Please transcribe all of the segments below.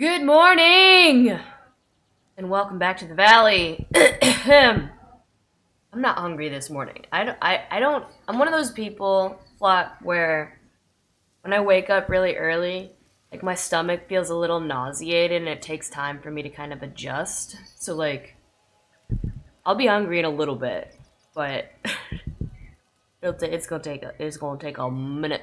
Good morning! And welcome back to the valley. I'm not hungry this morning. I'm one of those people, Flock, where when I wake up really early, like my stomach feels a little nauseated and it takes time for me to kind of adjust. So like, I'll be hungry in a little bit, but it's gonna take a minute.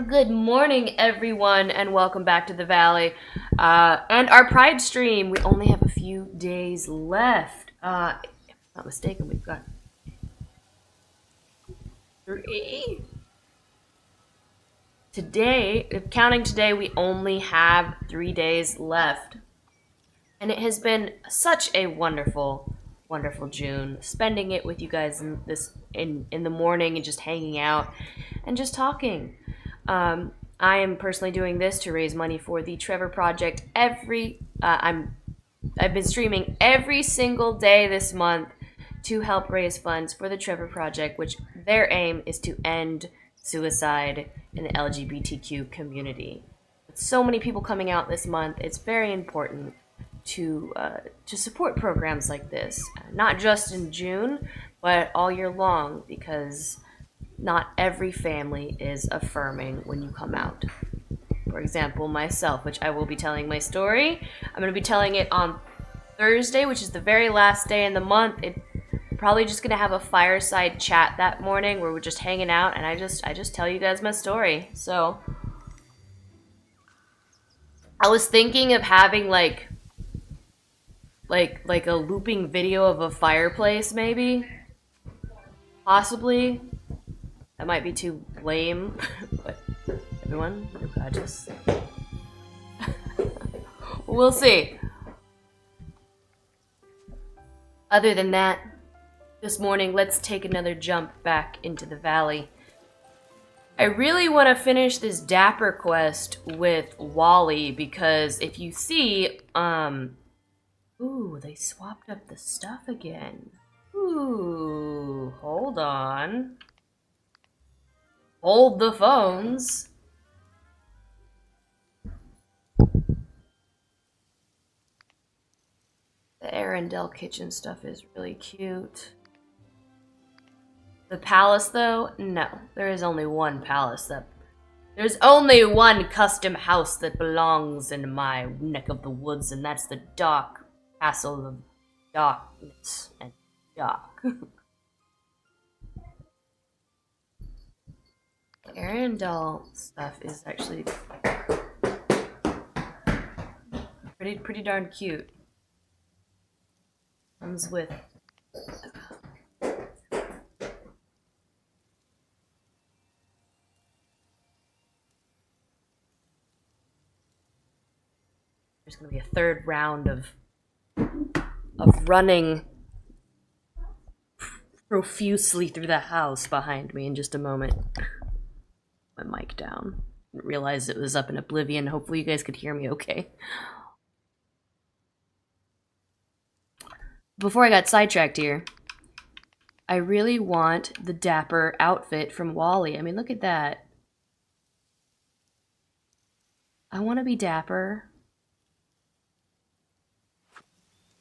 Good morning, everyone, and welcome back to the Valley. And our Pride stream, we only have a few days left. If I'm not mistaken, we've got 3. Today, counting today, we only have 3 days left. And it has been such a wonderful, wonderful June, spending it with you guys in the morning and just hanging out and just talking. I am personally doing this to raise money for the Trevor Project. I've been streaming every single day this month to help raise funds for the Trevor Project, which their aim is to end suicide in the LGBTQ community. With so many people coming out this month, it's very important to support programs like this, not just in June, but all year long, because not every family is affirming when you come out. For example, myself, which I will be telling my story. I'm going to be telling it on Thursday, which is the very last day in the month. Probably just going to have a fireside chat that morning where we're just hanging out and I just tell you guys my story. So I was thinking of having like a looping video of a fireplace, maybe. Possibly. That might be too lame, but everyone, I just... we'll see. Other than that, this morning, let's take another jump back into the valley. I really want to finish this Dapper quest with Wally, because if you see, ooh, they swapped up the stuff again. Ooh, hold on. Hold the phones. The Arendelle kitchen stuff is really cute. The palace, though? No. There is only one palace that... There's only one custom house that belongs in my neck of the woods, and that's the dark castle of darkness and dark. Arendelle stuff is actually pretty darn cute. Comes with there's gonna be a third round of running profusely through the house behind me in just a moment. My mic down. Didn't realize it was up in oblivion. Hopefully you guys could hear me okay. Before I got sidetracked here, I really want the Dapper outfit from Wally. I mean, look at that. I want to be dapper.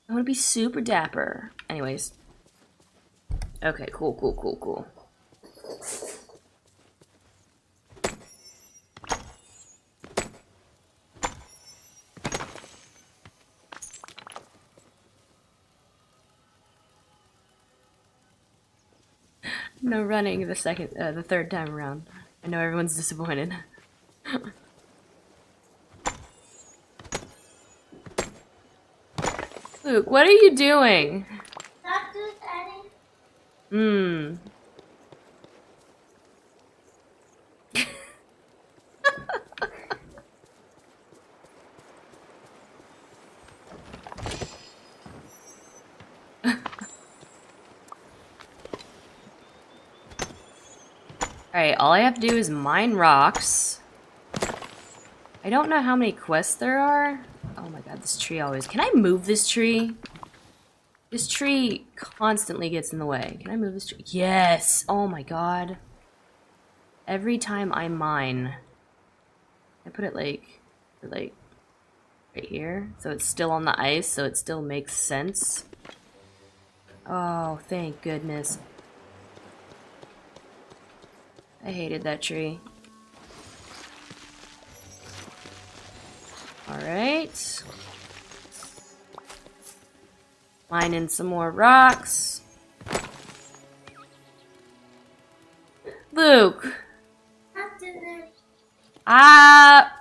I want to be super dapper. Anyways. Okay, cool. No running the third time around. I know everyone's disappointed. Luke, what are you doing? Not just adding. Alright, all I have to do is mine rocks. I don't know how many quests there are. Oh my god, this tree always... Can I move this tree? This tree constantly gets in the way. Can I move this tree? Yes! Oh my god. Every time I mine, I put it like right here, so it's still on the ice, so it still makes sense. Oh, thank goodness. I hated that tree. Alright. Mining some more rocks. Luke! After this. Ah!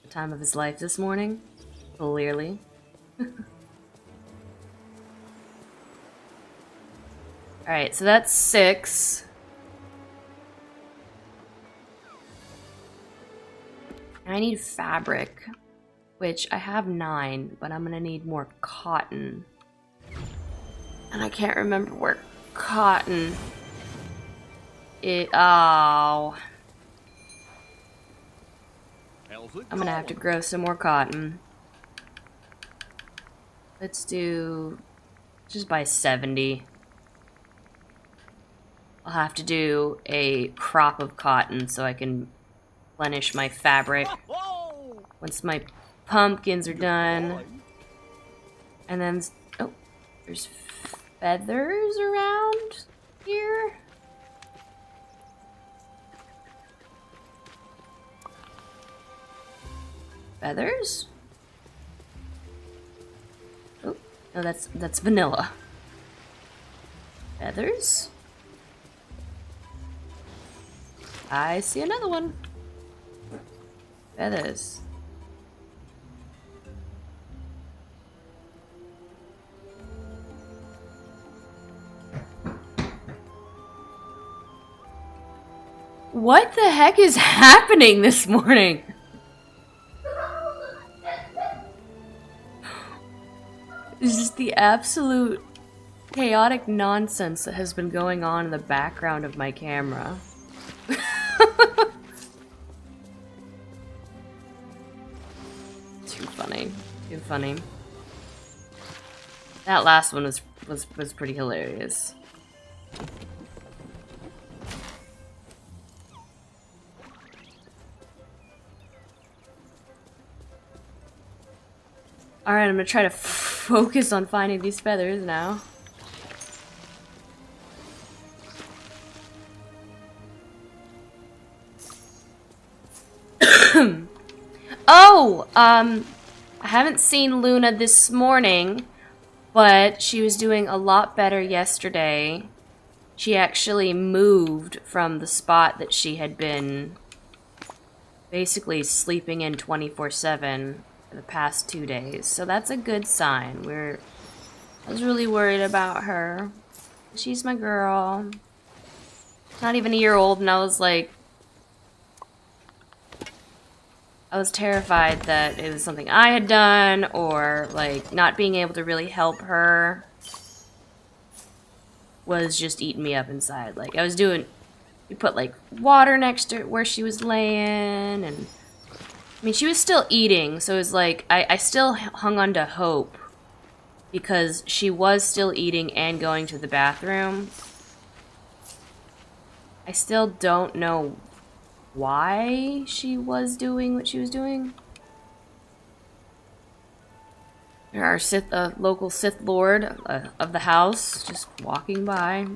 The time of his life this morning. Clearly. Alright, so that's 6. I need fabric, which I have 9, but I'm gonna need more cotton. And I can't remember where cotton oh. I'm gonna have to grow some more cotton. Let's do just by 70. I'll have to do a crop of cotton so I can replenish my fabric once my pumpkins are done. And then, oh, there's feathers around here. Feathers? Oh, no, that's vanilla. Feathers? I see another one. Feathers. What the heck is happening this morning? It's just the absolute chaotic nonsense that has been going on in the background of my camera. Too funny. Too funny. That last one was pretty hilarious. Alright, I'm gonna try to focus on finding these feathers now. Oh! I haven't seen Luna this morning, but she was doing a lot better yesterday. She actually moved from the spot that she had been basically sleeping in 24/7 for the past 2 days. So that's a good sign. I was really worried about her. She's my girl. Not even a year old, and I was like, I was terrified that it was something I had done, or like not being able to really help her was just eating me up inside. Like I was doing, you put like water next to where she was laying, and I mean she was still eating, so it was like I still hung on to hope because she was still eating and going to the bathroom. I still don't know why she was doing what she was doing. Our local Sith Lord of the house just walking by.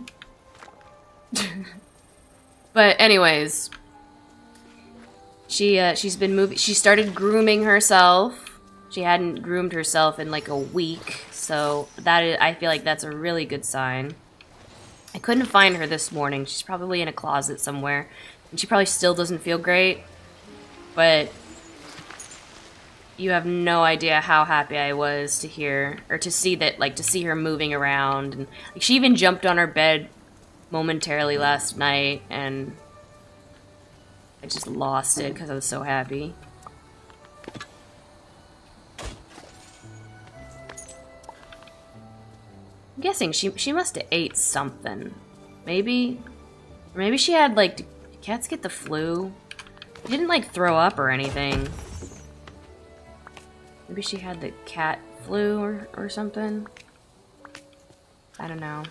But anyways, she's been moving. She started grooming herself. She hadn't groomed herself in like a week, so I feel like that's a really good sign. I couldn't find her this morning. She's probably in a closet somewhere. And she probably still doesn't feel great. But you have no idea how happy I was to hear, or to see that, like, to see her moving around. And like, she even jumped on her bed momentarily last night, and I just lost it because I was so happy. I'm guessing she must have ate something. Maybe? Or maybe she had, like, do cats get the flu? She didn't, like, throw up or anything. Maybe she had the cat flu or something. I don't know.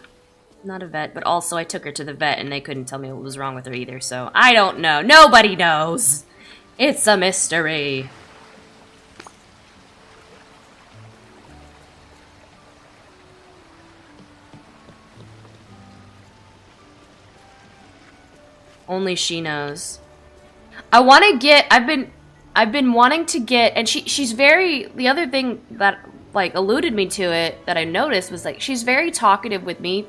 Not a vet, but also I took her to the vet and they couldn't tell me what was wrong with her either, so I don't know. Nobody knows! It's a mystery. Only she knows. I want to get, I've been wanting to get, and she's very, the other thing that, like, alluded me to it, that I noticed was, like, she's very talkative with me.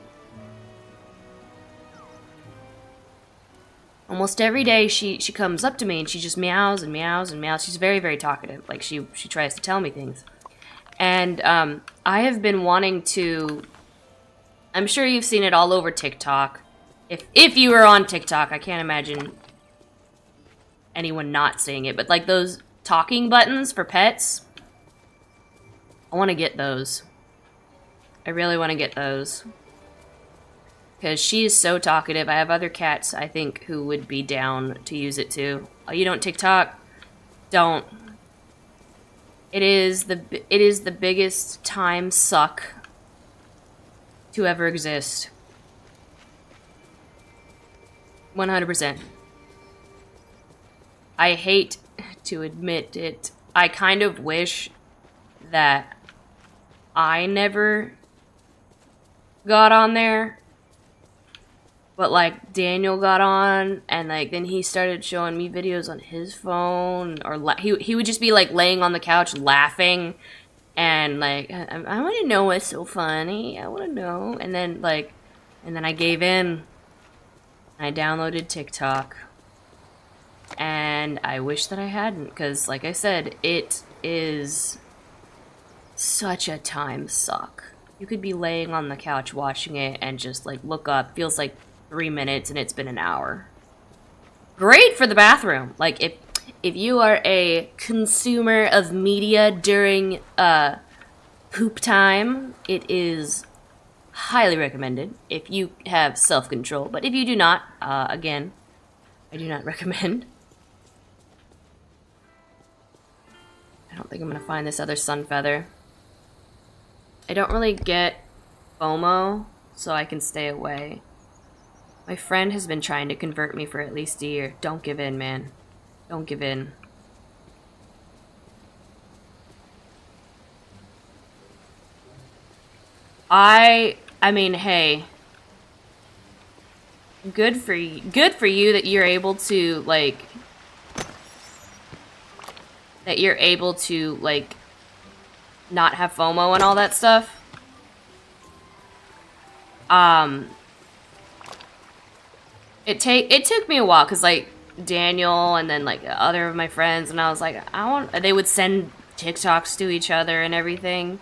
Almost every day she comes up to me and she just meows and meows and meows. She's very, very talkative. Like, she tries to tell me things. And, I have been wanting to, I'm sure you've seen it all over TikTok. If you were on TikTok, I can't imagine anyone not seeing it, but like those talking buttons for pets, I want to get those. I really want to get those. Because she is so talkative. I have other cats, I think, who would be down to use it too. Oh, you don't TikTok? Don't. It is the biggest time suck to ever exist. 100%. I hate to admit it. I kind of wish that I never got on there. But, like, Daniel got on, and, like, then he started showing me videos on his phone, or he would just be, like, laying on the couch laughing, and, like, I want to know what's so funny, I want to know, and then, like, and then I gave in. I downloaded TikTok. And I wish that I hadn't, because, like I said, it is such a time suck. You could be laying on the couch watching it and just, like, look up. Feels like 3 minutes and it's been an hour. Great for the bathroom. Like, if you are a consumer of media during poop time, it is highly recommended if you have self-control. But if you do not, again, I do not recommend. I don't think I'm gonna find this other sun feather. I don't really get FOMO, so I can stay away. My friend has been trying to convert me for at least a year. Don't give in, man. Don't give in. I mean, hey. Good for you that you're able to, like, not have FOMO and all that stuff. It took me a while, because, like, Daniel and then, like, other of my friends, and I was like, they would send TikToks to each other and everything.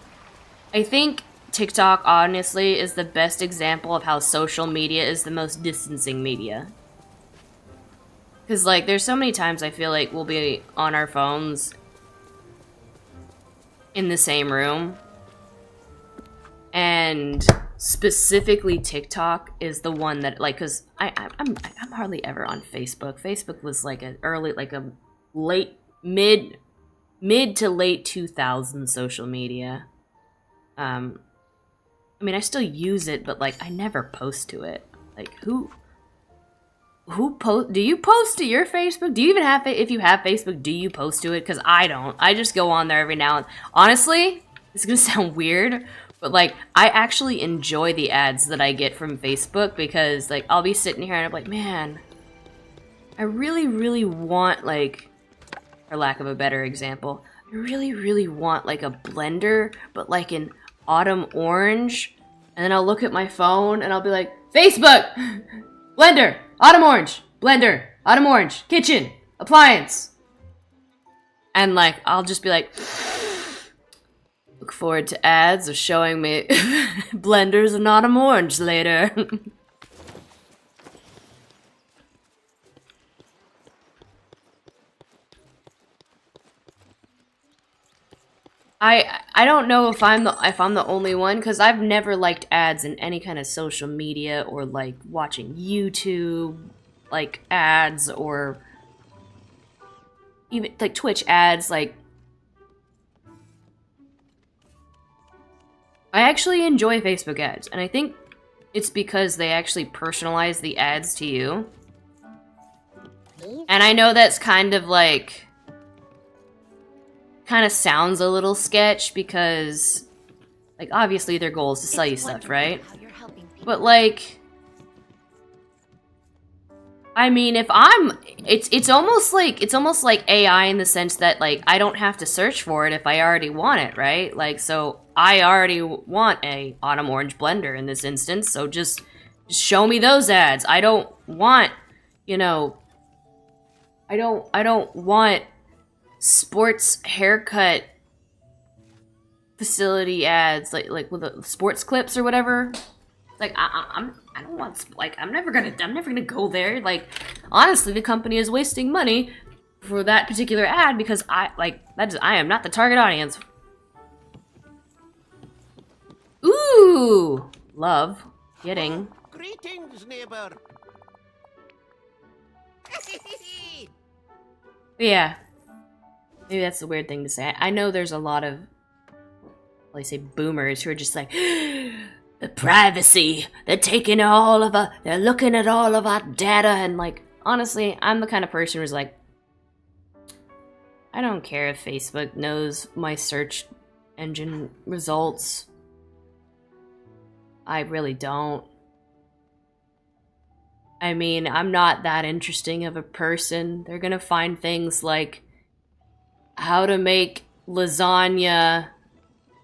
I think TikTok, honestly, is the best example of how social media is the most distancing media. Because, like, there's so many times I feel like we'll be on our phones in the same room. And specifically TikTok is the one that, like, because I'm hardly ever on Facebook. Facebook was, like, a mid to late 2000s social media. I mean, I still use it, but, like, I never post to it. Like, who post? Do you post to your Facebook? Do you even have, if you have Facebook, do you post to it? Because I don't. I just go on there every now and, honestly, it's gonna sound weird, but, like, I actually enjoy the ads that I get from Facebook, because, like, I'll be sitting here and I'm like, man, I really, really want, like, for lack of a better example, I really, really want, like, a blender, but, like, an autumn orange, and then I'll look at my phone and I'll be like, Facebook! Blender! Autumn orange! Blender! Autumn orange! Kitchen! Appliance! And, like, I'll just be like, look forward to ads of showing me blenders and autumn orange later. I don't know if I'm the only one, because I've never liked ads in any kind of social media, or, like, watching YouTube, like, ads, or even, like, Twitch ads. Like, I actually enjoy Facebook ads, and I think it's because they actually personalize the ads to you. And I know that's kind of like... kind of sounds a little sketch because... like, obviously their goal is to sell you stuff, right? But, like... I mean, if I'm... It's almost like AI in the sense that, like, I don't have to search for it if I already want it, right? Like, so I already want a autumn orange blender in this instance, so just show me those ads. I don't want, you know... I don't want sports haircut facility ads, like with the sports clips or whatever. Like I don't want, like I'm never gonna go there. Like honestly, the company is wasting money for that particular ad because I am not the target audience. Ooh, love getting. Greetings, neighbor. Yeah, maybe that's the weird thing to say. I know there's a lot of, well, I say boomers who are just like, the privacy, they're taking all of our, they're looking at all of our data, and like, honestly, I'm the kind of person who's like, I don't care if Facebook knows my search engine results. I really don't. I mean, I'm not that interesting of a person. They're gonna find things like how to make lasagna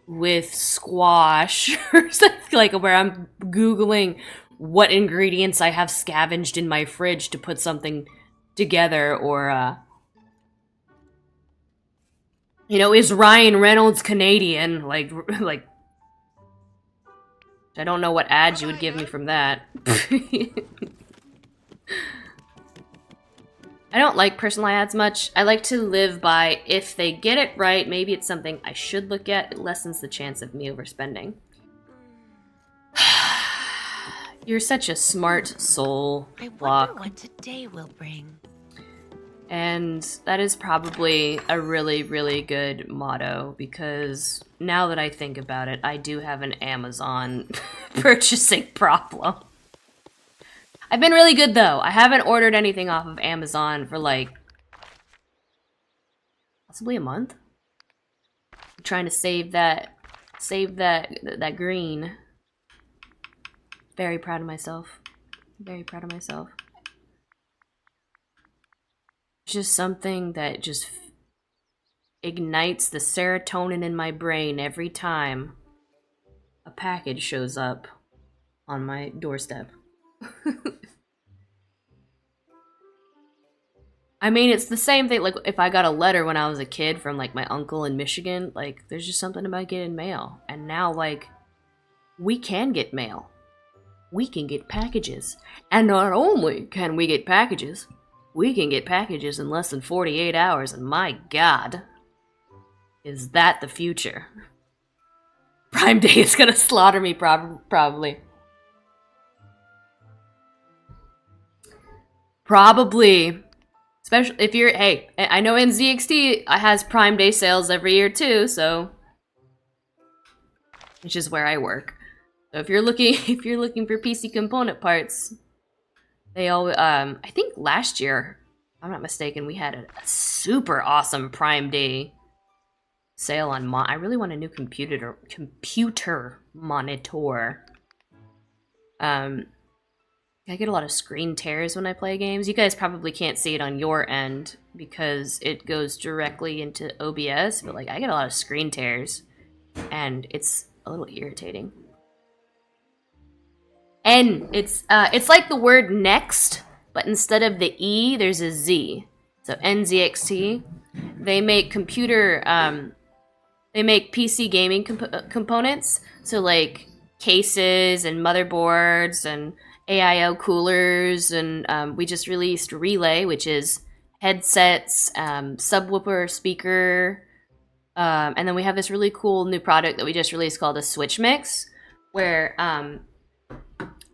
with squash or something, like where I'm Googling what ingredients I have scavenged in my fridge to put something together, or, you know, is Ryan Reynolds Canadian? Like, I don't know what ads you would give me from that. I don't like personal ads much. I like to live by, if they get it right, maybe it's something I should look at. It lessens the chance of me overspending. You're such a smart soul, I Block. wonder what today will bring. And that is probably a really, really good motto, because now that I think about it, I do have an Amazon purchasing problem. I've been really good, though. I haven't ordered anything off of Amazon for, like, possibly a month. I'm trying to save that green. Very proud of myself. Very proud of myself. It's just something that just ignites the serotonin in my brain every time a package shows up on my doorstep. I mean, it's the same thing, like, if I got a letter when I was a kid from, like, my uncle in Michigan, like, there's just something about getting mail. And now, like, we can get mail. We can get packages. And not only can we get packages, we can get packages in less than 48 hours, and my god, is that the future. Prime Day is gonna slaughter me, probably. Probably. Especially if you're, hey, I know NZXT has Prime Day sales every year too, so. Which is where I work. So if you're looking for PC component parts, they all, I think last year, if I'm not mistaken, we had a super awesome Prime Day sale on I really want a new computer monitor. I get a lot of screen tears when I play games. You guys probably can't see it on your end because it goes directly into OBS, but like I get a lot of screen tears and it's a little irritating. And it's like the word next, but instead of the E, there's a Z. So NZXT, they make they make PC gaming components. So like cases and motherboards and AIO coolers, and we just released Relay, which is headsets, subwoofer, speaker, and then we have this really cool new product that we just released called a Switch Mix, where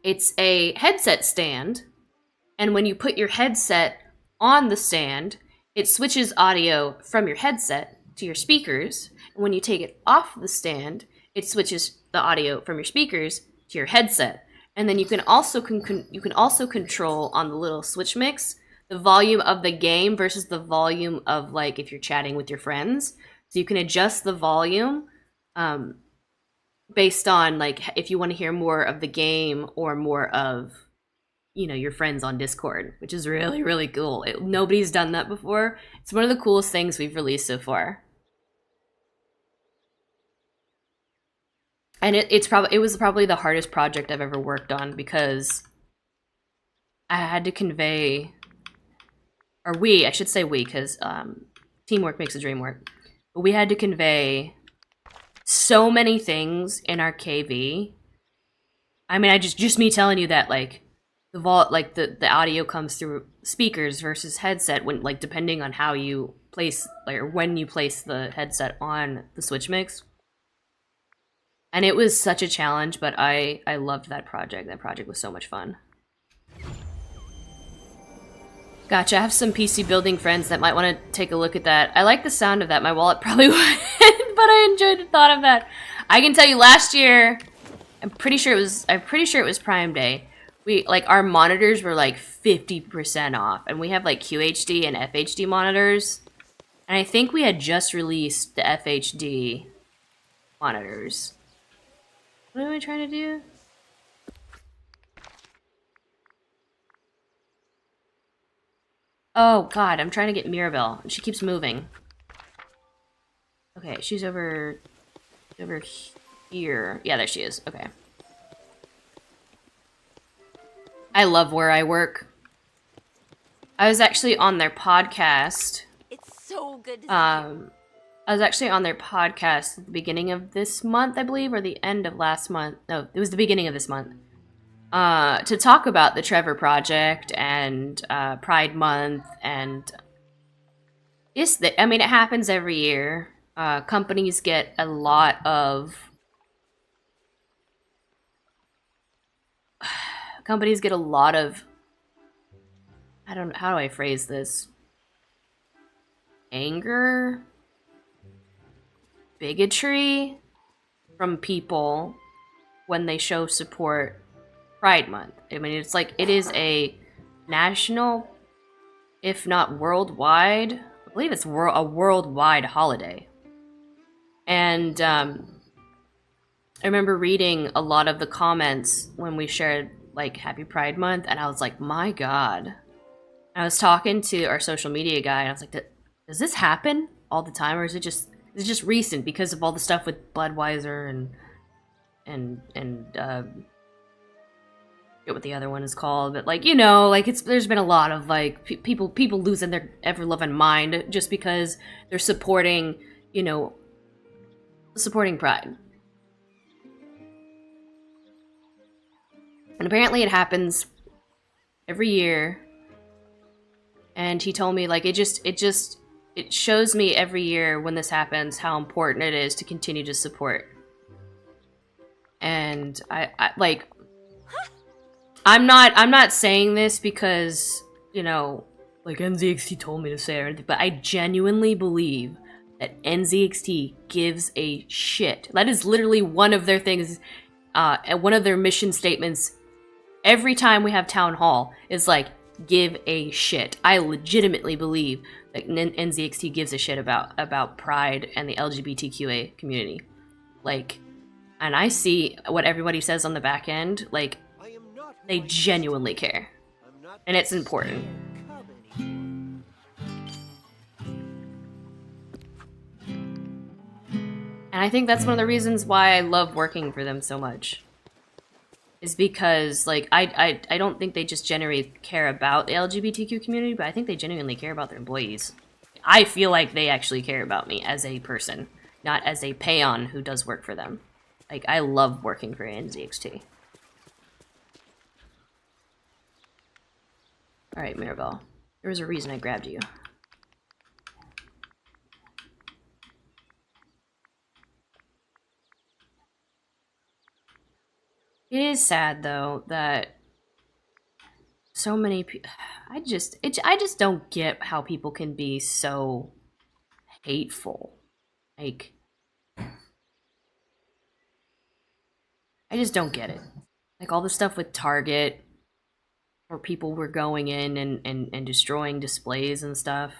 it's a headset stand, and when you put your headset on the stand, it switches audio from your headset to your speakers, and when you take it off the stand, it switches the audio from your speakers to your headset. And then you can also control on the little switch mix the volume of the game versus the volume of, like, if you're chatting with your friends. So you can adjust the volume based on, like, if you want to hear more of the game or more of, you know, your friends on Discord, which is really, really cool. Nobody's done that before. It's one of the coolest things we've released so far. And it was probably the hardest project I've ever worked on, because I had to convey, or I should say we, because teamwork makes the dream work. But we had to convey so many things in our KV. I mean, just me telling you that, like, the audio comes through speakers versus headset, when, like, depending on how you place, like, or when you place the headset on the switch mix. And it was such a challenge, but I loved that project. That project was so much fun. Gotcha. I have some PC building friends that might want to take a look at that. I like the sound of that. My wallet probably wouldn't, but I enjoyed the thought of that. I can tell you, last year, I'm pretty sure it was Prime Day. Our monitors were like 50% off, and we have like QHD and FHD monitors. And I think we had just released the FHD monitors. What am I trying to do? Oh god, I'm trying to get Mirabelle, and she keeps moving. Okay, she's over here. Yeah, there she is. Okay. I love where I work. I was actually on their podcast. It's so good to see you. I was actually on their podcast at the beginning of this month, I believe, or the end of last month. No, it was the beginning of this month. To talk about the Trevor project and Pride Month, and I mean, it happens every year. Companies get a lot of how do I phrase this? Anger, bigotry from people when they show support Pride Month. I mean, it's like, it is a national, if not worldwide, I believe it's a worldwide holiday. And I remember reading a lot of the comments when we shared, like, Happy Pride Month, and I was like, my god. I was talking to our social media guy, and I was like, does this happen all the time, or is it just recent because of all the stuff with Budweiser and what the other one is called, but, like, you know, like, there's been a lot of, like, people losing their ever-loving mind just because they're supporting, you know, supporting Pride. And apparently it happens every year. And he told me, like, it shows me every year when this happens how important it is to continue to support. And I'm not saying this because, you know, like, NZXT told me to say it or anything, but I genuinely believe that NZXT gives a shit. That is literally one of their things, one of their mission statements every time we have town hall is, like, give a shit. I legitimately believe that NZXT gives a shit about Pride and the LGBTQA community. Like, and I see what everybody says on the back end, like, they genuinely care. And it's important. And I think that's one of the reasons why I love working for them so much. Is because, like, I don't think they just genuinely care about the LGBTQ community, but I think they genuinely care about their employees. I feel like they actually care about me as a person, not as a peon who does work for them. Like, I love working for NZXT. Alright, Mirabelle. There was a reason I grabbed you. It is sad, though, that so many people... I just don't get how people can be so hateful. Like... I just don't get it. Like all the stuff with Target, where people were going in and destroying displays and stuff.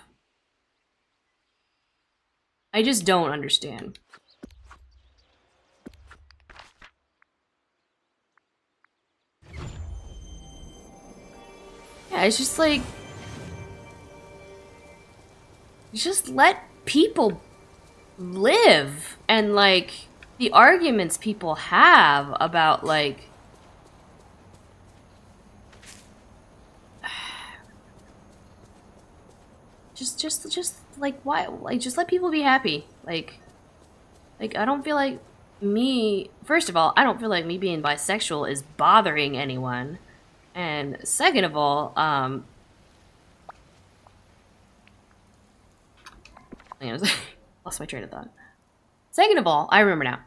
I just don't understand. Yeah, it's just like... just let people live. And like, the arguments people have about like... just like, why? Like, just let people be happy. Like, I don't feel like me... First of all, I don't feel like me being bisexual is bothering anyone. And second of all, lost my train of thought. Second of all, I remember now.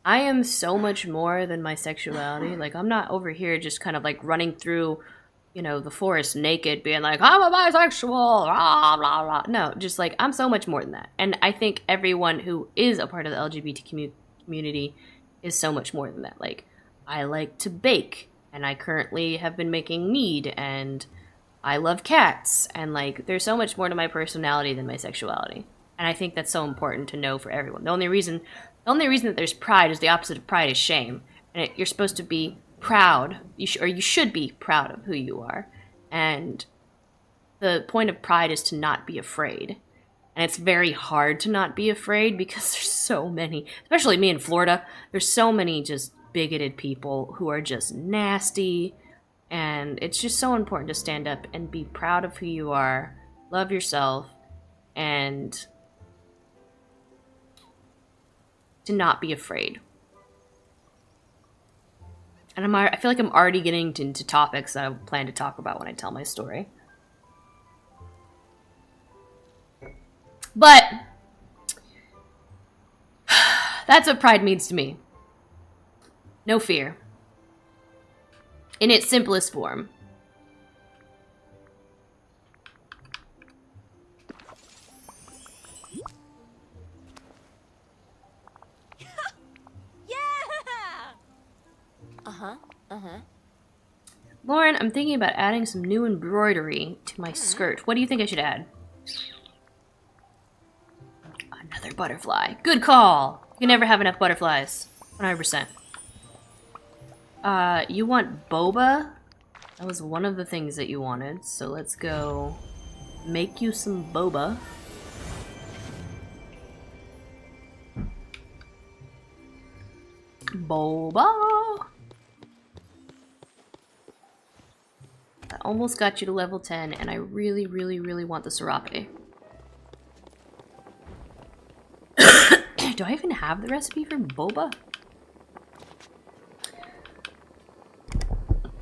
I am so much more than my sexuality. Like, I'm not over here just kind of like running through, you know, the forest naked, being like, I'm a bisexual, blah, blah, blah. No, just like, I'm so much more than that. And I think everyone who is a part of the LGBT community is so much more than that. Like, I like to bake, and I currently have been making mead, and I love cats, and like, there's so much more to my personality than my sexuality. And I think that's so important to know for everyone. The only reason that there's pride is the opposite of pride is shame. And you're supposed to be proud, you should be proud of who you are. And the point of pride is to not be afraid. And it's very hard to not be afraid because there's so many, especially me in Florida, there's so many just bigoted people who are just nasty. And it's just so important to stand up and be proud of who you are, love yourself, and to not be afraid. And I feel like I'm already getting into topics that I plan to talk about when I tell my story. But that's what pride means to me. No fear. In its simplest form. Lauren, I'm thinking about adding some new embroidery to my skirt. What do you think I should add? Another butterfly. Good call! You can never have enough butterflies. 100%. You want boba? That was one of the things that you wanted. So let's go make you some boba. Boba! I almost got you to level 10, and I really, really, really want the serape. Do I even have the recipe for boba?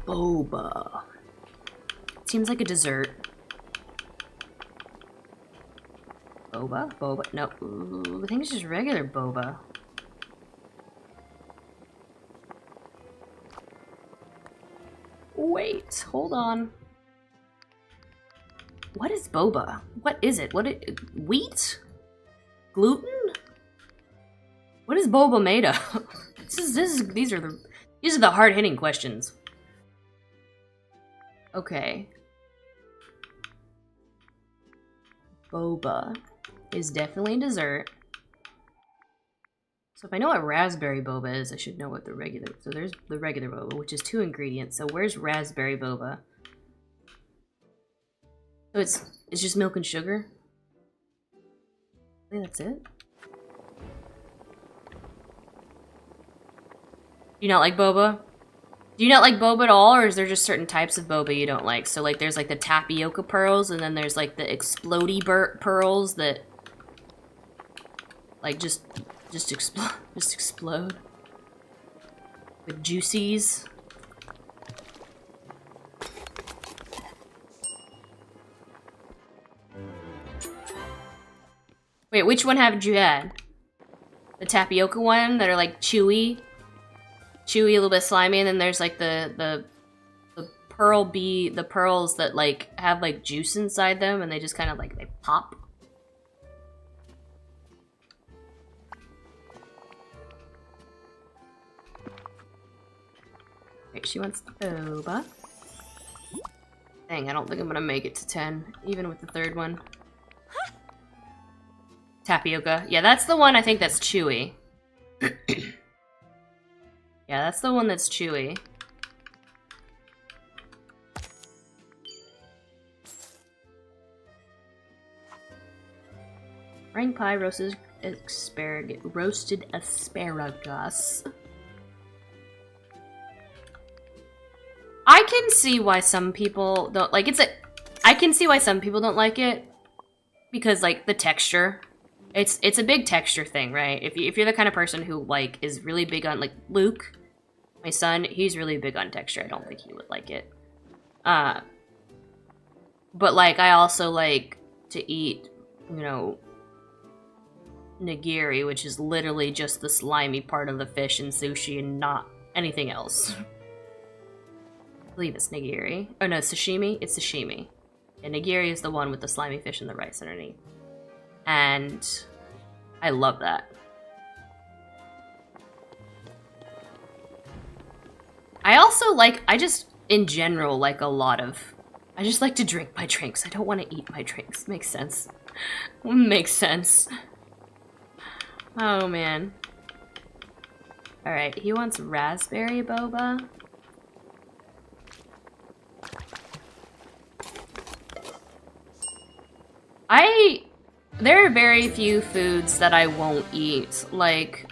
Boba. Seems like a dessert. Boba? Boba? No. Ooh, I think it's just regular boba. Wait, hold on. What is boba? What is it? Wheat? Gluten? What is boba made of? These are the hard-hitting questions. Okay. Boba is definitely a dessert. So if I know what raspberry boba is, I should know what the regular... So there's the regular boba, which is 2 ingredients. So where's raspberry boba? So it's just milk and sugar? I think that's it? Do you not like boba? Do you not like boba at all, or is there just certain types of boba you don't like? So like there's like the tapioca pearls, and then there's like the explodey pearls that like just explode with juicies. Wait, which one haven't you had? The tapioca one that are like chewy, a little bit slimy, and then there's like the pearls that like have like juice inside them, and they just kind of like they pop. Okay, she wants the boba. Dang, I don't think I'm gonna make it to 10, even with the third one. Tapioca. Yeah, that's the one I think that's chewy. Yeah, that's the one that's chewy. Meringue pie, roasted asparagus. I can see why some people don't like it. I can see why some people don't like it because like the texture. It's a big texture thing, right? If you're the kind of person who like is really big on like Luke, my son, he's really big on texture. I don't think he would like it. But like I also like to eat, you know, nigiri, which is literally just the slimy part of the fish in sushi and not anything else. I believe it's nigiri. Oh no, sashimi? It's sashimi. And nigiri is the one with the slimy fish and the rice underneath. And I love that. I also like, I just, in general, like a lot of, I just like to drink my drinks. I don't want to eat my drinks. Makes sense. Makes sense. Oh, man. Alright, he wants raspberry boba. There are very few foods that I won't eat. Like,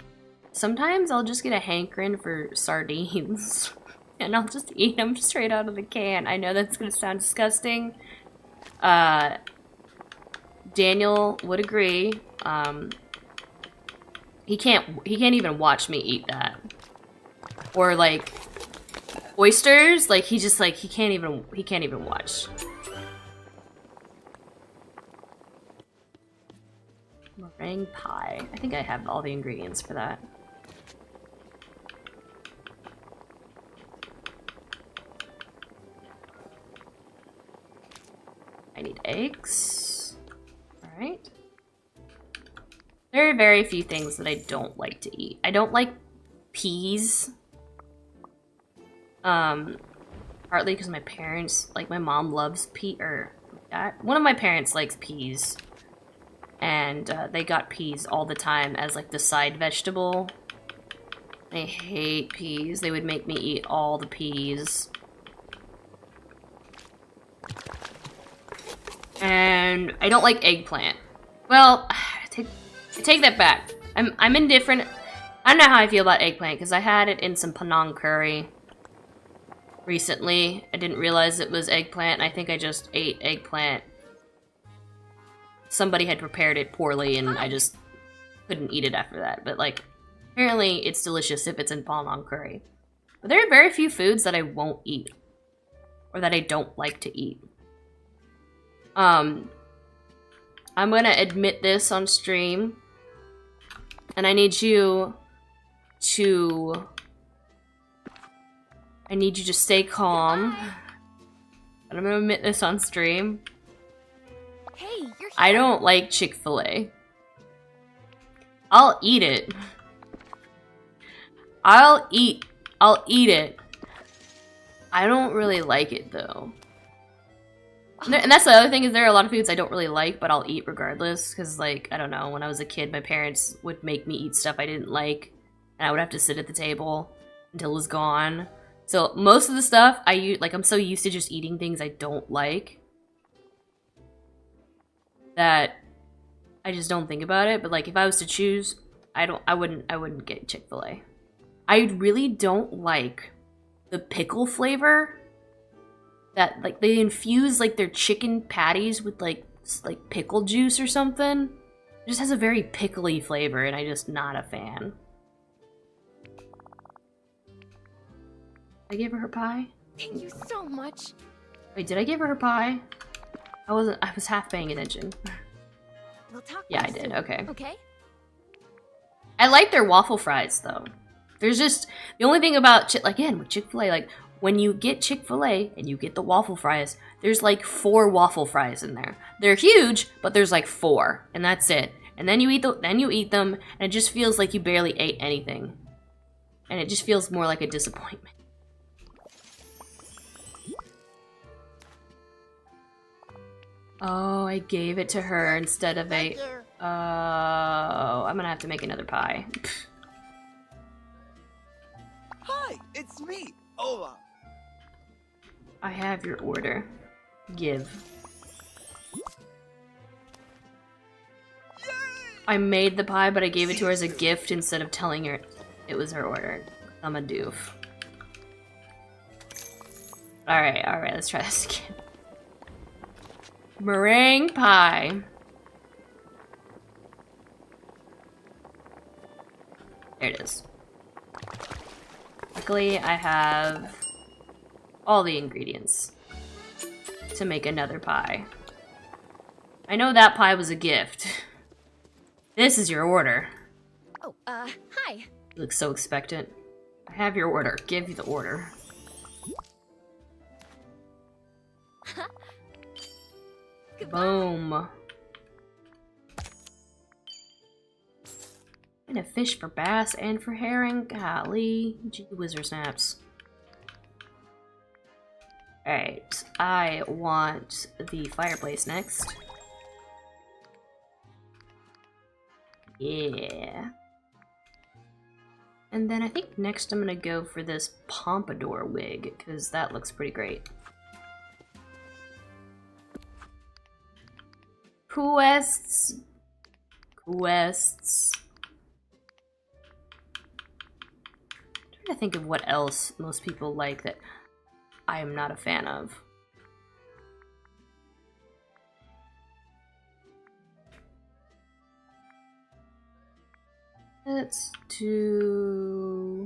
sometimes I'll just get a hankering for sardines. And I'll just eat them straight out of the can. I know that's gonna sound disgusting. Daniel would agree. He can't even watch me eat that. Or like oysters, like he can't even watch. Meringue pie. I think I have all the ingredients for that. I need eggs. Alright. There are very few things that I don't like to eat. I don't like peas. Partly because my parents, like my mom loves one of my parents likes peas. And they got peas all the time as like the side vegetable. I hate peas. They would make me eat all the peas. And I don't like eggplant. Well, I take that back. I'm indifferent. I don't know how I feel about eggplant because I had it in some Penang curry recently. I didn't realize it was eggplant. I think I just ate eggplant. Somebody had prepared it poorly and I just couldn't eat it after that. But like, apparently it's delicious if it's in Penang curry. But there are very few foods that I won't eat. Or that I don't like to eat. I'm gonna admit this on stream. And I need you to stay calm. And I'm gonna admit this on stream. Hey, you're here. I don't like Chick-fil-A. I'll eat it. I'll eat it. I don't really like it though. And that's the other thing is there are a lot of foods I don't really like, but I'll eat regardless. Because like, I don't know, when I was a kid, my parents would make me eat stuff I didn't like. And I would have to sit at the table until it was gone. So most of the stuff I'm so used to just eating things I don't like. That I just don't think about it. But like if I was to choose, I wouldn't get Chick-fil-A. I really don't like the pickle flavor that like they infuse like their chicken patties with like pickle juice or something. It just has a very pickly flavor and I'm just not a fan. I gave her pie? Thank you so much. Wait, did I give her pie? I was half paying attention. We'll talk. Yeah, I did. Okay. Okay. I like their waffle fries though. There's just the only thing about with Chick-fil-A, like when you get Chick-fil-A and you get the waffle fries, there's like 4 waffle fries in there. They're huge, but there's like 4, and that's it. And then you eat them, and it just feels like you barely ate anything. And it just feels more like a disappointment. Oh, I gave it to her instead of a... Oh, I'm gonna have to make another pie. Hi, it's me, Ola. I have your order. Give. I made the pie, but I gave it to her as a gift instead of telling her it was her order. I'm a doof. Alright, let's try this again. Meringue pie. There it is. Luckily, I have all the ingredients to make another pie. I know that pie was a gift. This is your order. Oh, hi. You look so expectant. I have your order. Give you the order. Boom. And a fish for bass and for herring. Golly. Gee whizzer snaps. Alright. I want the fireplace next. Yeah. And then I think next I'm gonna go for this pompadour wig, because that looks pretty great. Quests. Quests. I'm trying to think of what else most people like that I am not a fan of. Let's do...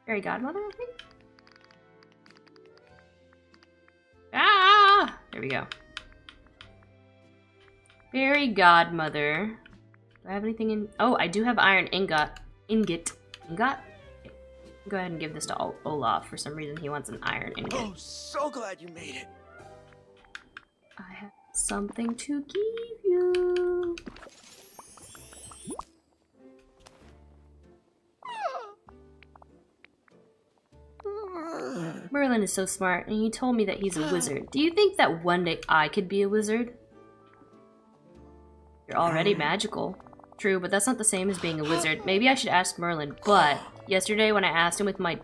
Fairy Godmother, I think? Ah! There we go. Fairy Godmother. Do I have anything in... Oh, I do have iron ingot. Ingot? Okay. Go ahead and give this to Olaf. For some reason, he wants an iron ingot. Oh, so glad you made it. I have something to give you. Merlin is so smart, and he told me that he's a wizard. Do you think that one day I could be a wizard? You're already magical. True, but that's not the same as being a wizard. Maybe I should ask Merlin, but yesterday when I asked him with my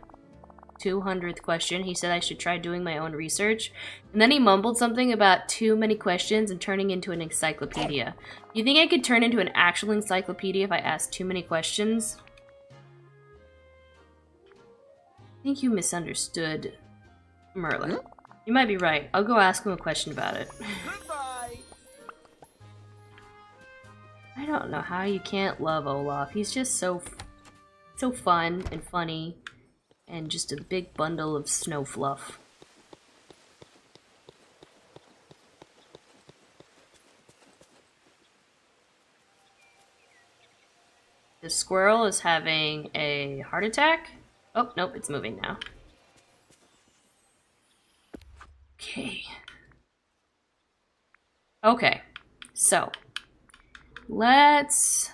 200th question, he said I should try doing my own research, and then he mumbled something about too many questions and turning into an encyclopedia. You think I could turn into an actual encyclopedia if I asked too many questions? I think you misunderstood Merlin. You might be right. I'll go ask him a question about it. Goodbye. I don't know how you can't love Olaf. He's just so fun and funny. And just a big bundle of snow fluff. The squirrel is having a heart attack. Oh, nope, it's moving now. Okay. Okay, so let's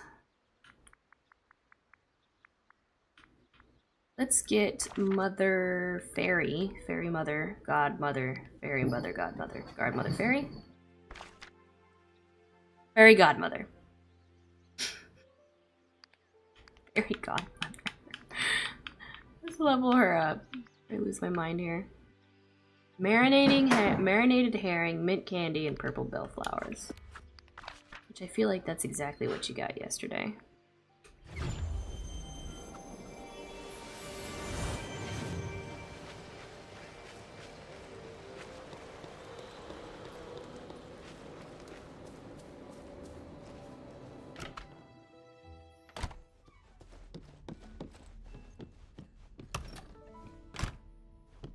get Mother Fairy, Fairy Mother, Godmother, Fairy Mother, Godmother, Godmother Fairy? Fairy Godmother. Fairy Godmother. Let's level her up. I lose my mind here. Marinated herring, mint candy, and purple bellflowers. Which I feel like that's exactly what you got yesterday.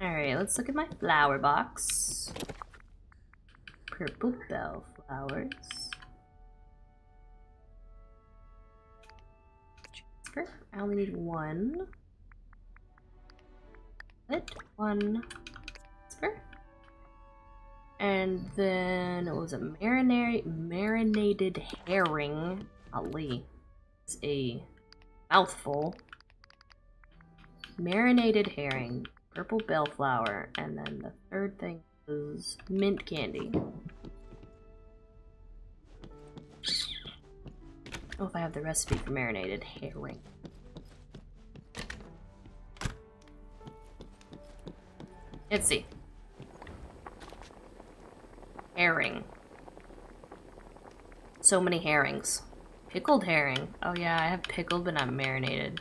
Alright, let's look at my flower box. Purple bellflowers. Transfer. I only need one. Split. One. Transfer. And then it was a marinated herring. Golly. It's a mouthful. Marinated herring. purple bellflower, and then the third thing is mint candy. Oh, if I have the recipe for marinated herring. Let's see. Herring. So many herrings. Pickled herring. Oh yeah, I have pickled but not marinated.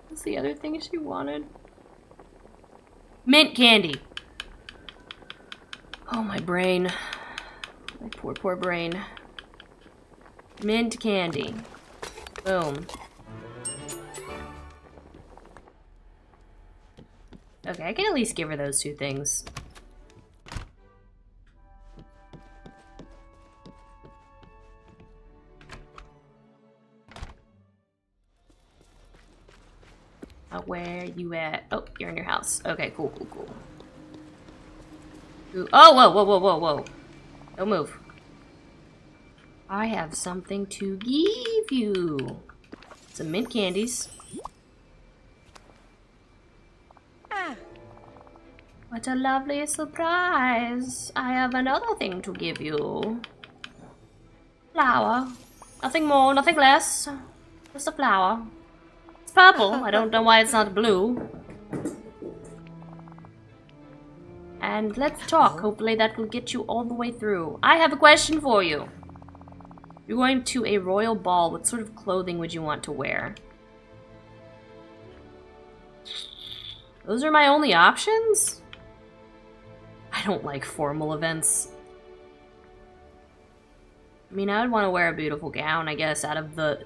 What's the other thing she wanted? Mint candy. Oh, my brain. My poor, poor brain. Mint candy. Boom. Okay, I can at least give her those two things. Where you at? Oh, you're in your house. Okay, cool, cool, cool. Ooh. Oh, whoa, whoa, whoa, whoa, whoa. Don't move. I have something to give you. Some mint candies. What a lovely surprise. I have another thing to give you. Flower. Nothing more, nothing less. Just a flower. It's purple. I don't know why it's not blue. And let's talk. Hopefully that will get you all the way through. I have a question for you. You're going to a royal ball. What sort of clothing would you want to wear? Those are my only options? I don't like formal events. I mean, I would want to wear a beautiful gown, I guess, out of the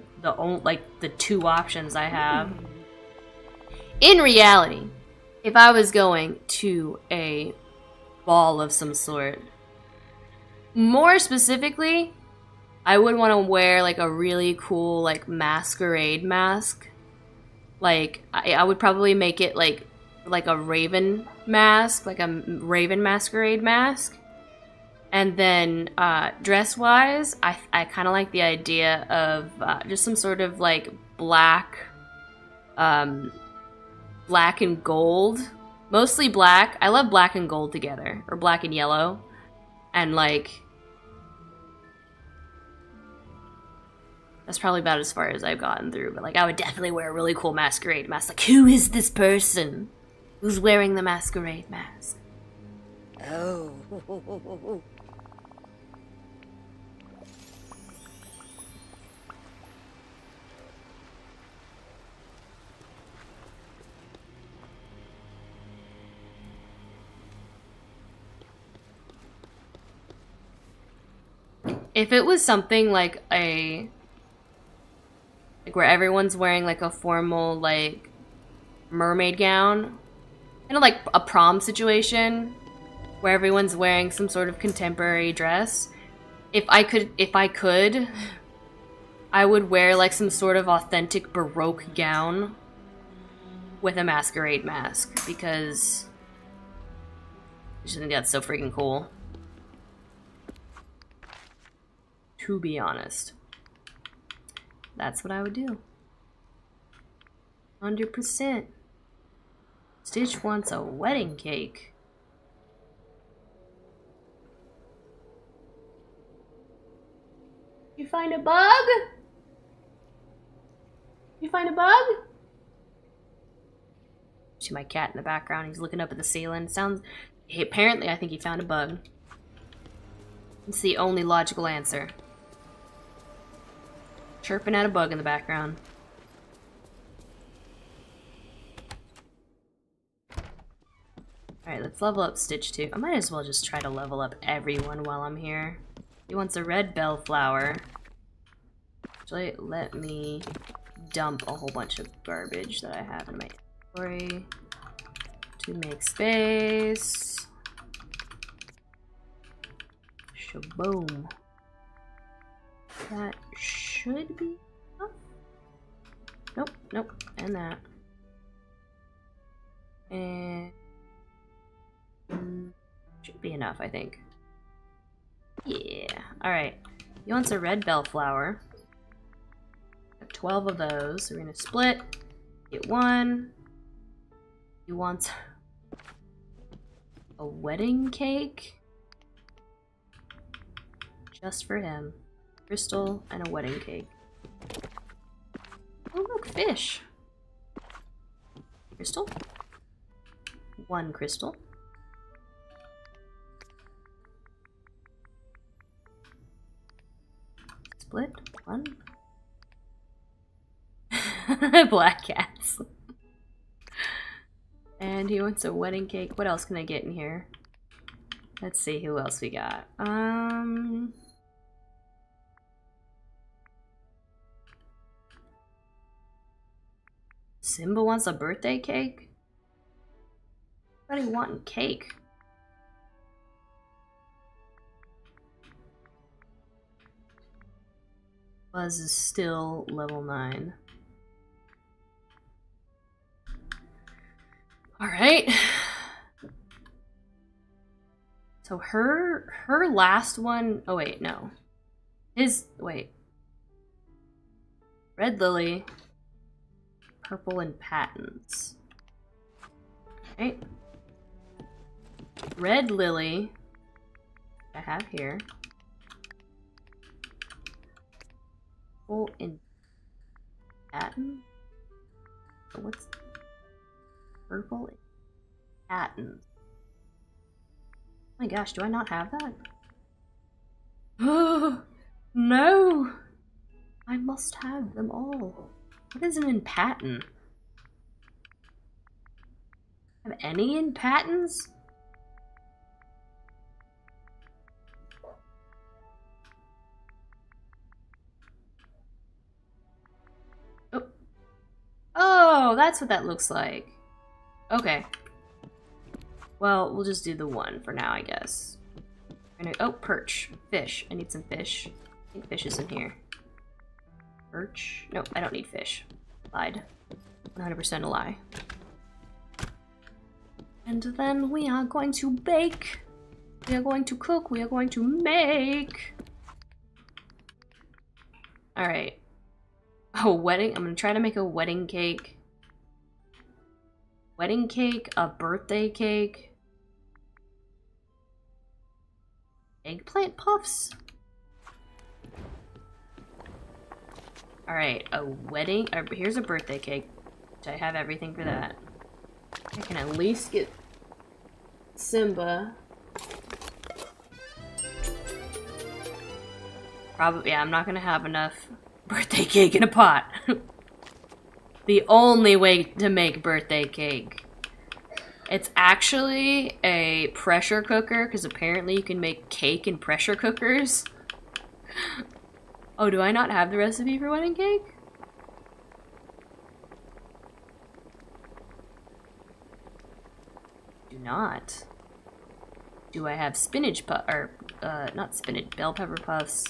two options I have. In reality, if I was going to a ball of some sort, more specifically, I would want to wear like a really cool like masquerade mask. Like I would probably make it like a raven mask, like a raven masquerade mask. And then dress-wise, I kind of like the idea of just some sort of like black and gold. Mostly black. I love black and gold together, or black and yellow. And like, that's probably about as far as I've gotten through. But like, I would definitely wear a really cool masquerade mask. Like, who is this person who's wearing the masquerade mask? Oh. If it was something like where everyone's wearing like a formal like mermaid gown, kind of like a prom situation where everyone's wearing some sort of contemporary dress, if I could, I would wear like some sort of authentic Baroque gown with a masquerade mask, because I just think that's so freaking cool. To be honest. That's what I would do. 100%. Stitch wants a wedding cake. You find a bug? You find a bug? See my cat in the background. He's looking up at the ceiling. Apparently, I think he found a bug. It's the only logical answer. Chirping at a bug in the background. Alright, let's level up Stitch too. I might as well just try to level up everyone while I'm here. He wants a red bellflower. Actually, let me dump a whole bunch of garbage that I have in my inventory to make space. Shaboom. That should be enough. Nope, nope, and that. And should be enough, I think. Yeah, alright. He wants a red bellflower. I have 12 of those. So we're gonna split. Get one. He wants a wedding cake. Just for him. Crystal and a wedding cake. Oh look, fish. Crystal. One crystal. Split. One. Black cats. And he wants a wedding cake. What else can I get in here? Let's see who else we got. Simba wants a birthday cake? Everybody wanting cake. Buzz is still level 9. Alright. So her last one, oh wait, no. Wait. Red Lily, purple and patents. Right. Red Lily, I have here. Purple and patent? What's purple and patent? Oh my gosh, do I not have that? Oh no! I must have them all. What is it in patent? Have any in patents? Oh. Oh, that's what that looks like. Okay. Well, we'll just do the one for now, I guess. Oh, perch. Fish. I need some fish. I think fish is in here. Perch? No, I don't need fish. Lied. 100% a lie. And then we are going to bake. We are going to cook. We are going to make. Alright. Oh, wedding. I'm going to try to make a wedding cake. Wedding cake, a birthday cake. Eggplant puffs? Alright, a wedding. Here's a birthday cake. Which I have everything for that. I can at least get Simba. Probably, yeah, I'm not gonna have enough birthday cake in a pot. The only way to make birthday cake. It's actually a pressure cooker, because apparently you can make cake in pressure cookers. Oh, do I not have the recipe for wedding cake? Do not. Do I have spinach puff, or, not spinach, bell pepper puffs,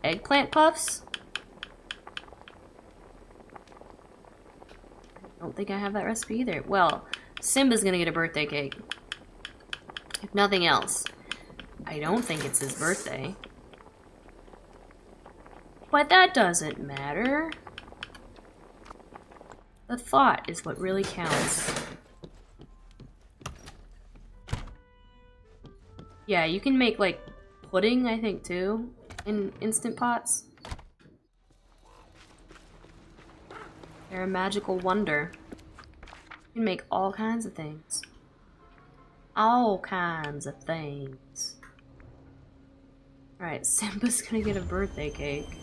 eggplant puffs? I don't think I have that recipe either. Well, Simba's gonna get a birthday cake. If nothing else. I don't think it's his birthday. But that doesn't matter. The thought is what really counts. Yeah, you can make, like, pudding, I think, too, in Instant Pots. They're a magical wonder. You can make all kinds of things. All kinds of things. Alright, Simba's gonna get a birthday cake.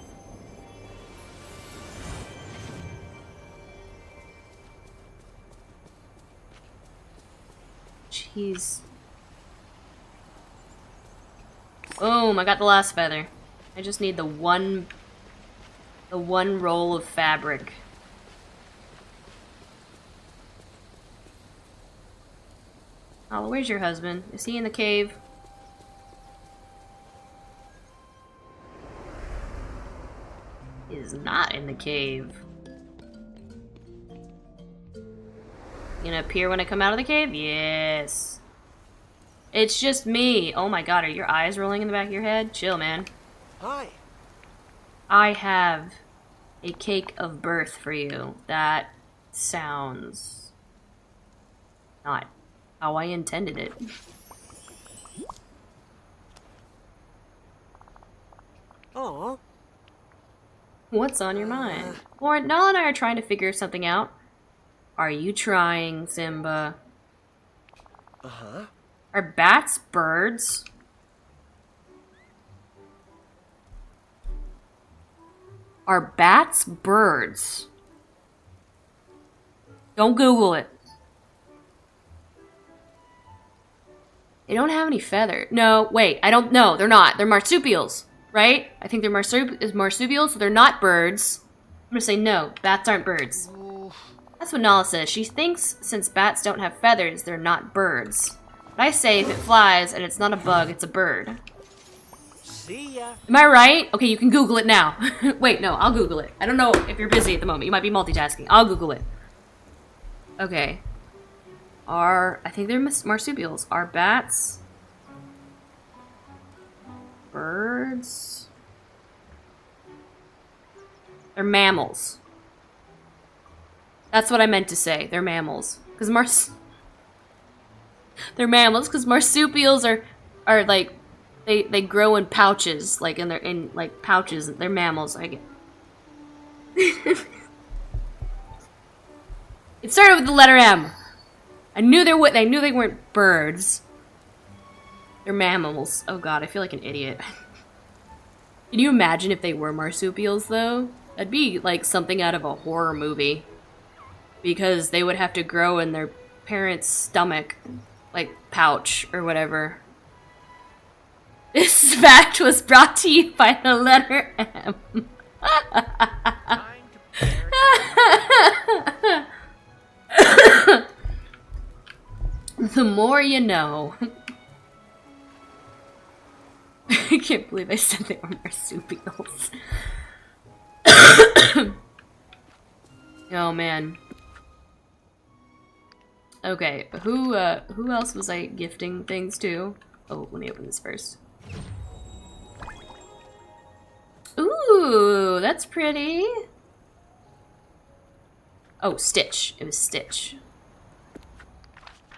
Jeez. Boom, I got the last feather. I just need the one roll of fabric. Oh, where's your husband? Is he in the cave? He is not in the cave. You gonna appear when I come out of the cave? Yes. It's just me. Oh my god, are your eyes rolling in the back of your head? Chill, man. Hi. I have a cake of birth for you. That sounds not how I intended it. Aw. What's on your mind? Lauren, Nala and I are trying to figure something out. Are you trying, Simba? Uh-huh. Are bats birds? Are bats birds? Don't Google it. They don't have any feather. No, wait, I don't know. They're not. They're marsupials, right? I think they're marsupials, so they're not birds. I'm gonna say no. Bats aren't birds. That's what Nala says. She thinks since bats don't have feathers, they're not birds. But I say if it flies and it's not a bug, it's a bird. See ya. Am I right? Okay, you can Google it now. Wait, no, I'll Google it. I don't know if you're busy at the moment. You might be multitasking. I'll Google it. Okay. I think they're marsupials. Are bats birds? They're mammals. That's what I meant to say. They're mammals. They're mammals because marsupials are like they grow in pouches, like in pouches. They're mammals. I get. It started with the letter M. I knew they weren't birds. They're mammals. Oh god, I feel like an idiot. Can you imagine if they were marsupials though? That'd be like something out of a horror movie. Because they would have to grow in their parents' stomach, like pouch or whatever. This fact was brought to you by the letter M. The more you know. I can't believe I said they were marsupials. Oh man. Okay, who else was I gifting things to? Oh, let me open this first. Ooh, that's pretty. Oh, Stitch. It was Stitch.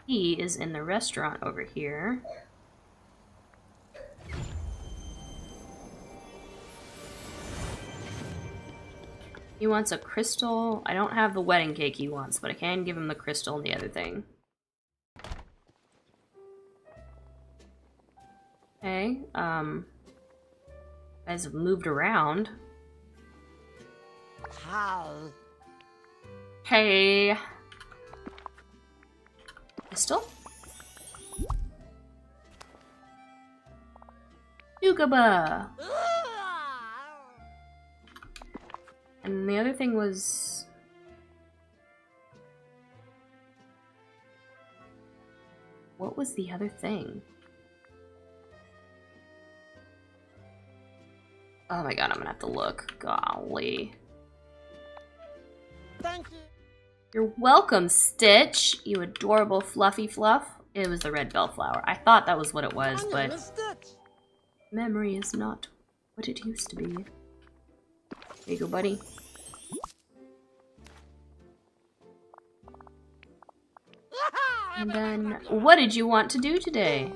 He is in the restaurant over here. He wants a crystal. I don't have the wedding cake he wants, but I can give him the crystal and the other thing. Okay, guys have moved around. How? Hey. Crystal? Yugaba! And the other thing was... What was the other thing? Oh my god, I'm gonna have to look. Golly. Thank you. You're welcome, Stitch, you adorable fluffy fluff. It was the red bellflower. I thought that was what it was, but... Memory is not what it used to be. There you go, buddy. And then, what did you want to do today?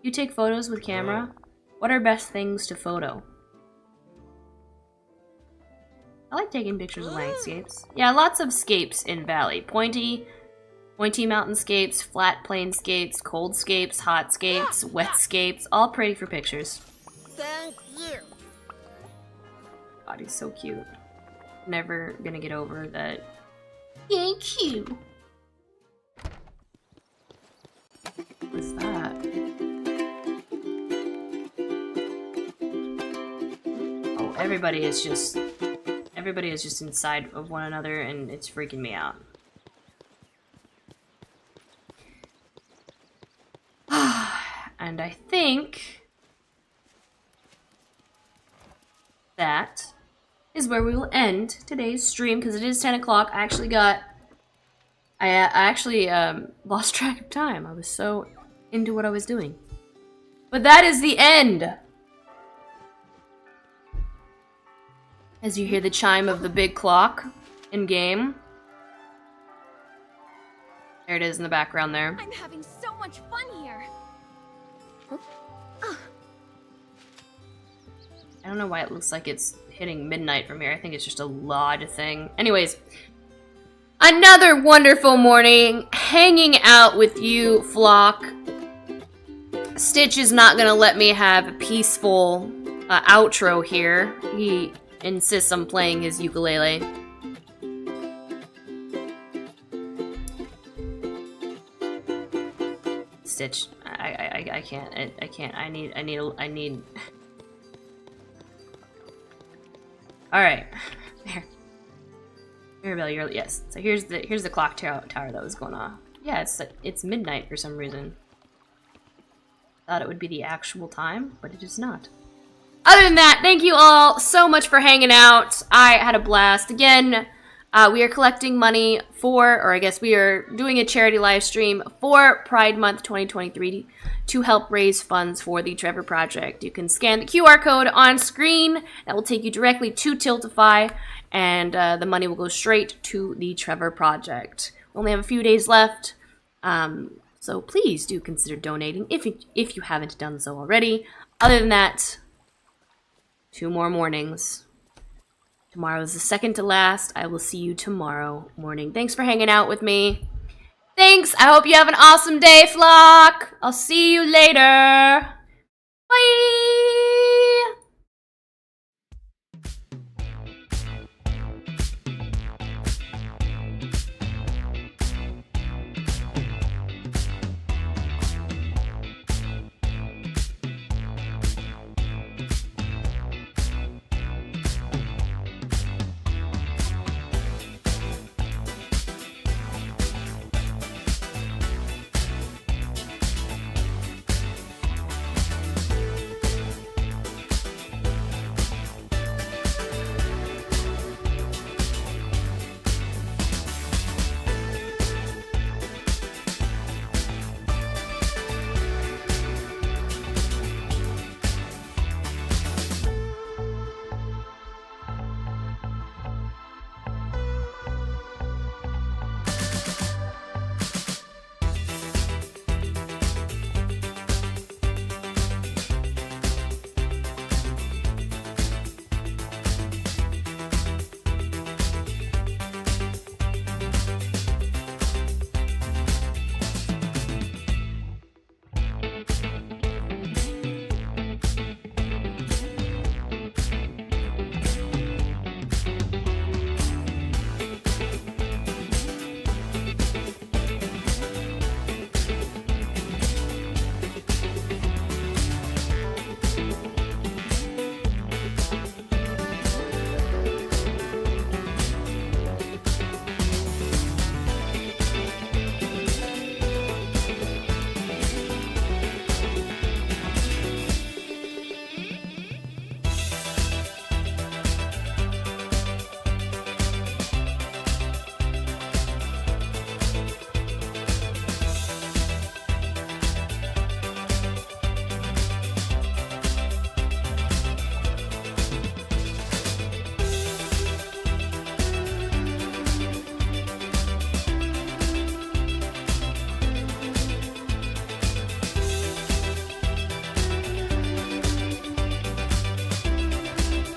You take photos with camera? What are best things to photo? I like taking pictures of landscapes. Yeah, lots of scapes in Valley. Pointy mountainscapes, flat planescapes, coldscapes, hotscapes, wetscapes, all pretty for pictures. Thank you. God, he's so cute. Never gonna get over that. Thank you. What was that? Oh, everybody is just inside of one another, and it's freaking me out. And I think that is where we will end today's stream, because it is 10 o'clock. I actually lost track of time. I was so into what I was doing. But that is the end as you hear the chime of the big clock in game. There it is in the background there. I'm having so much fun here. I don't know why it looks like it's hitting midnight from here. I think it's just a LOD thing. Anyways, another wonderful morning hanging out with you, flock. Stitch is not gonna let me have a peaceful outro here. He insists on playing his ukulele. Stitch, I can't. I can't. I need. All right, there. Mirabelle, you're yes. So here's the clock tower that was going off. Yeah, it's midnight for some reason. Thought it would be the actual time, but it is not. Other than that, thank you all so much for hanging out. I had a blast. Again, we are collecting money for, or I guess we are doing a charity live stream for Pride Month 2023 to help raise funds for the Trevor Project. You can scan the QR code on screen. That will take you directly to Tiltify, and the money will go straight to the Trevor Project. We only have a few days left, so please do consider donating if you haven't done so already. Other than that, 2 more mornings. Tomorrow is the second to last. I will see you tomorrow morning. Thanks for hanging out with me. Thanks. I hope you have an awesome day, flock. I'll see you later. Bye.